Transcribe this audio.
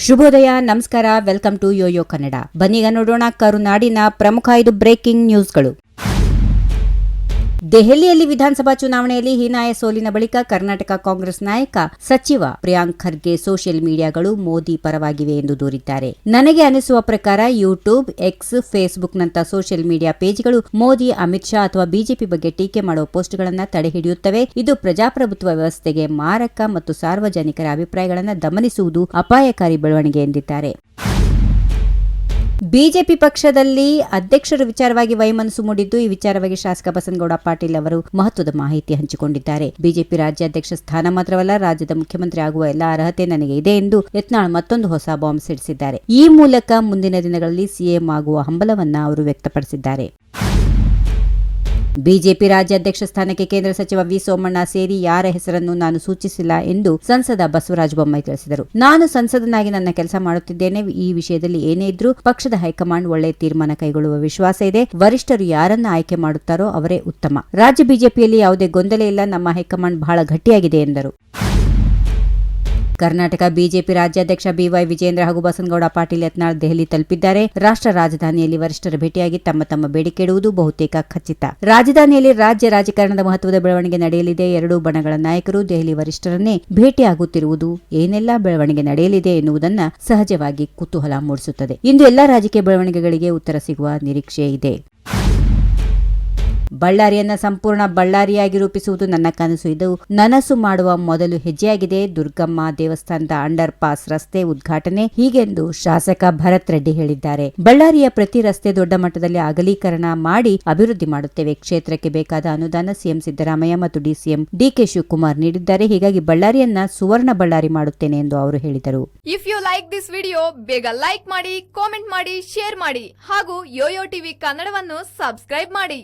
ಶುಭೋದಯ, ನಮಸ್ಕಾರ. Welcome to Yoyo Kannada. ಬನ್ನೀಗ ನೋಡೋಣ ಕರುನಾಡಿನ ಪ್ರಮುಖ 5 ಬ್ರೇಕಿಂಗ್ ನ್ಯೂಸ್ಗಳು. ದೆಹಲಿಯಲ್ಲಿ ವಿಧಾನಸಭಾ ಚುನಾವಣೆಯಲ್ಲಿ ಹೀನಾಯ ಸೋಲಿನ ಬಳಿಕ ಕರ್ನಾಟಕ ಕಾಂಗ್ರೆಸ್ ನಾಯಕ ಸಚಿವ ಪ್ರಿಯಾಂಕ್ ಖರ್ಗೆ ಸೋಷಿಯಲ್ ಮೀಡಿಯಾಗಳು ಮೋದಿ ಪರವಾಗಿವೆ ಎಂದು ದೂರಿದ್ದಾರೆ. ನನಗೆ ಅನಿಸುವ ಪ್ರಕಾರ ಯೂಟ್ಯೂಬ್, ಎಕ್ಸ್, ಫೇಸ್ಬುಕ್ನಂತ ಸೋಷಿಯಲ್ ಮೀಡಿಯಾ ಪೇಜ್ಗಳು ಮೋದಿ, ಅಮಿತ್ ಶಾ ಅಥವಾ ಬಿಜೆಪಿ ಬಗ್ಗೆ ಟೀಕೆ ಮಾಡುವ ಪೋಸ್ಟ್ಗಳನ್ನು ತಡೆಹಿಡಿಯುತ್ತವೆ. ಇದು ಪ್ರಜಾಪ್ರಭುತ್ವ ವ್ಯವಸ್ಥೆಗೆ ಮಾರಕ ಮತ್ತು ಸಾರ್ವಜನಿಕರ ಅಭಿಪ್ರಾಯಗಳನ್ನು ದಮನಿಸುವುದು ಅಪಾಯಕಾರಿ ಬೆಳವಣಿಗೆ ಎಂದಿದ್ದಾರೆ. ಬಿಜೆಪಿ ಪಕ್ಷದಲ್ಲಿ ಅಧ್ಯಕ್ಷರ ವಿಚಾರವಾಗಿ ವೈಮನಸ್ಸು ಮೂಡಿದ್ದು, ಈ ವಿಚಾರವಾಗಿ ಶಾಸಕ ಬಸನಗೌಡ ಪಾಟೀಲ್ ಅವರು ಮಹತ್ವದ ಮಾಹಿತಿ ಹಂಚಿಕೊಂಡಿದ್ದಾರೆ. ಬಿಜೆಪಿ ರಾಜ್ಯಾಧ್ಯಕ್ಷ ಸ್ಥಾನ ಮಾತ್ರವಲ್ಲ, ರಾಜ್ಯದ ಮುಖ್ಯಮಂತ್ರಿ ಆಗುವ ಎಲ್ಲ ಅರ್ಹತೆ ನನಗೆ ಇದೆ ಎಂದು ಯತ್ನಾಳ್ ಮತ್ತೊಂದು ಹೊಸ ಬಾಂಬ್ ಸಿಡಿಸಿದ್ದಾರೆ. ಈ ಮೂಲಕ ಮುಂದಿನ ದಿನಗಳಲ್ಲಿ ಸಿಎಂ ಆಗುವ ಹಂಬಲವನ್ನ ಅವರು ವ್ಯಕ್ತಪಡಿಸಿದ್ದಾರೆ. ಬಿಜೆಪಿ ರಾಜ್ಯಾಧ್ಯಕ್ಷ ಸ್ಥಾನಕ್ಕೆ ಕೇಂದ್ರ ಸಚಿವ ವಿ ಸೋಮಣ್ಣ ಸೇರಿ ಯಾರ ಹೆಸರನ್ನು ನಾನು ಸೂಚಿಸಿಲ್ಲ ಎಂದು ಸಂಸದ ಬಸವರಾಜ ಬೊಮ್ಮಾಯಿ ತಿಳಿಸಿದರು. ನಾನು ಸಂಸದನಾಗಿ ನನ್ನ ಕೆಲಸ ಮಾಡುತ್ತಿದ್ದೇನೆ. ಈ ವಿಷಯದಲ್ಲಿ ಏನೇ ಇದ್ರೂ ಪಕ್ಷದ ಹೈಕಮಾಂಡ್ ಒಳ್ಳೆಯ ತೀರ್ಮಾನ ಕೈಗೊಳ್ಳುವ ವಿಶ್ವಾಸ ಇದೆ. ವರಿಷ್ಠರು ಯಾರನ್ನ ಆಯ್ಕೆ ಮಾಡುತ್ತಾರೋ ಅವರೇ ಉತ್ತಮ. ರಾಜ್ಯ ಬಿಜೆಪಿಯಲ್ಲಿ ಯಾವುದೇ ಗೊಂದಲ ಇಲ್ಲ. ನಮ್ಮ ಹೈಕಮಾಂಡ್ ಬಹಳ ಗಟ್ಟಿಯಾಗಿದೆ ಎಂದರು. ಕರ್ನಾಟಕ ಬಿಜೆಪಿ ರಾಜ್ಯಾಧ್ಯಕ್ಷ ಬಿವೈ ವಿಜೇಂದ್ರ ಹಾಗೂ ಬಸನಗೌಡ ಪಾಟೀಲ್ ಯತ್ನಾಳ್ ದೆಹಲಿ ತಲುಪಿದ್ದಾರೆ. ರಾಷ್ಟ್ರ ರಾಜಧಾನಿಯಲ್ಲಿ ವರಿಷ್ಠರ ಭೇಟಿಯಾಗಿ ತಮ್ಮ ಬೇಡಿಕೆ ಇಡುವುದು ಬಹುತೇಕ ಖಚಿತ. ರಾಜಧಾನಿಯಲ್ಲಿ ರಾಜ್ಯ ರಾಜಕಾರಣದ ಮಹತ್ವದ ಬೆಳವಣಿಗೆ ನಡೆಯಲಿದೆ. ಎರಡೂ ಬಣಗಳ ನಾಯಕರು ದೆಹಲಿ ವರಿಷ್ಠರನ್ನೇ ಭೇಟಿಯಾಗುತ್ತಿರುವುದು ಏನೆಲ್ಲಾ ಬೆಳವಣಿಗೆ ನಡೆಯಲಿದೆ ಎನ್ನುವುದನ್ನ ಸಹಜವಾಗಿ ಕುತೂಹಲ ಮೂಡಿಸುತ್ತದೆ. ಇಂದು ಎಲ್ಲಾ ರಾಜಕೀಯ ಬೆಳವಣಿಗೆಗಳಿಗೆ ಉತ್ತರ ಸಿಗುವ ನಿರೀಕ್ಷೆ ಇದೆ. ಬಳ್ಳಾರಿಯನ್ನ ಸಂಪೂರ್ಣ ಬಳ್ಳಾರಿಯಾಗಿ ರೂಪಿಸುವುದು ನನ್ನ ಕನಸು. ಇದು ನನಸು ಮಾಡುವ ಮೊದಲು ಹೆಜ್ಜೆಯಾಗಿದೆ. ದುರ್ಗಮ್ಮ ದೇವಸ್ಥಾನದ ಅಂಡರ್ ಪಾಸ್ ರಸ್ತೆ ಉದ್ಘಾಟನೆ ಹೀಗೆಂದು ಶಾಸಕ ಭರತ್ ರೆಡ್ಡಿ ಹೇಳಿದ್ದಾರೆ. ಬಳ್ಳಾರಿಯ ಪ್ರತಿ ರಸ್ತೆ ದೊಡ್ಡ ಮಟ್ಟದಲ್ಲಿ ಅಗಲೀಕರಣ ಮಾಡಿ ಅಭಿವೃದ್ಧಿ ಮಾಡುತ್ತೇವೆ. ಕ್ಷೇತ್ರಕ್ಕೆ ಬೇಕಾದ ಅನುದಾನ ಸಿಎಂ ಸಿದ್ದರಾಮಯ್ಯ ಮತ್ತು ಡಿಸಿಎಂ ಡಿಕೆ ಶಿವಕುಮಾರ್ ನೀಡಿದ್ದಾರೆ. ಹೀಗಾಗಿ ಬಳ್ಳಾರಿಯನ್ನ ಸುವರ್ಣ ಬಳ್ಳಾರಿ ಮಾಡುತ್ತೇನೆ ಎಂದು ಅವರು ಹೇಳಿದರು. If you like this video, ಬೇಗ ಲೈಕ್ ಮಾಡಿ, ಕಾಮೆಂಟ್ ಮಾಡಿ, ಶೇರ್ ಮಾಡಿ ಹಾಗೂ ಯೋಯೋ ಟಿವಿ ಕನ್ನಡವನ್ನು ಸಬ್ಸ್ಕ್ರೈಬ್ ಮಾಡಿ.